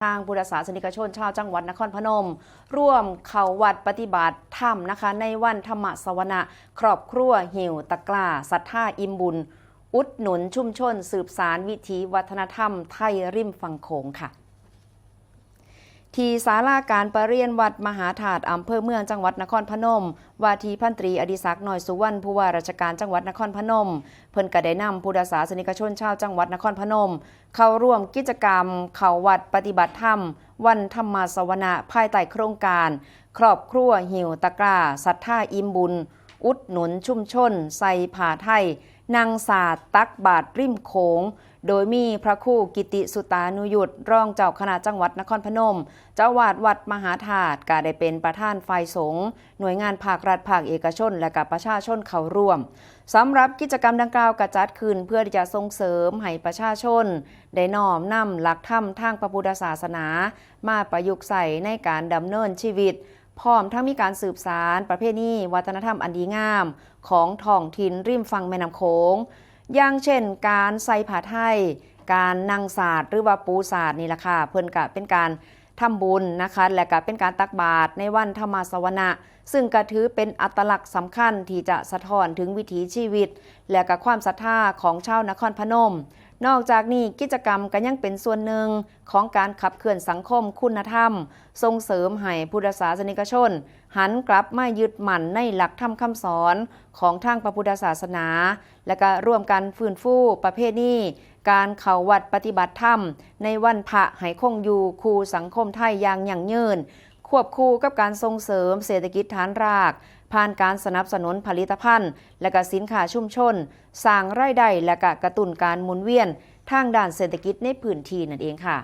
ทางพุทธศาสนิกชนชาวจังหวัดนครพนมร่วมเข้าวัดปฏิบัติธรรมนะคะในวันธรรมสวนะครอบครัวหิวตะกร้าศรัทธาอิ่มบุญอุดหนุนชุมชนสืบสารวิถีวัฒนธรรมไทยริมฝั่งโขงค่ะที่ศาลาการประเรียนวัดมหาธาตุอำเภอเมืองจังหวัดนครพนมว่าที่พันตรีอดิศักดิ์หน่อยสุวรรณผู้ว่าราชการจังหวัดนครพนมเพิ่นก็ได้นำพุทธศาสนิกชนชาวจังหวัดนครพนมเข้าร่วมกิจกรรมเข้าวัดปฏิบัติธรรมวันธรรมสวนะภายใต้โครงการครอบครัวหิวตะกร้าศรัทธาอิ่มบุญอุดหนุนชุมชนใส่ผ้าไทยนางศาสตร์ตักบาตรริมโขงโดยมีพระครูกิติสุตานุยุตรองเจ้าคณะจังหวัดนครพนมเจ้าวาดวัดมหาธาตุก็ได้เป็นประธานฝ่ายสงฆ์หน่วยงานภาครัฐภาคเอกชนและกับประชาชนเข้าร่วมสำหรับกิจกรรมดังกล่าวกระจัดขึ้นเพื่อที่จะส่งเสริมให้ประชาชนได้น้อมนำหลักธรรมทางพระพุทธศาสนามาประยุกต์ใส่ในการดำเนินชีวิตพร้อมทั้งมีการสืบสานประเพณีวัฒนธรรมอันดีงามของท้องถิ่นริมฝั่งแม่น้ำโขงอย่างเช่นการใส่ผ้าไทยการนั่งศาสตร์หรือว่าปูศาสตร์นี่แหละค่ะเพิ่นก็เป็นการทำบุญนะคะและก็เป็นการตักบาตรในวันธรรมสวนะซึ่งก็ถือเป็นอัตลักษณ์สำคัญที่จะสะท้อนถึงวิถีชีวิตและก็ความศรัทธาของชาวนครพนมนอกจากนี้กิจกรรมก็ยังเป็นส่วนหนึ่งของการขับเคลื่อนสังคมคุณธรรมส่งเสริมให้พุทธศาสนิกชนหันกลับมายึดมั่นในหลักธรรมคำสอนของทางพระพุทธศาสนาและก็ร่วมกันฟื้นฟูประเพณีการเข้าวัดปฏิบัติธรรมในวันพระให้คงอยู่คู่สังคมไทยอย่างยั่งยืนควบคู่กับการส่งเสริมเศรษฐกิจฐานรากผ่านการสนับสนุนผลิตภัณฑ์และก็สินค้าชุมชนสร้างรายได้และก็กระตุ้นการหมุนเวียนทางด้านเศรษฐกิจในพื้นที่นั่นเองค่ะ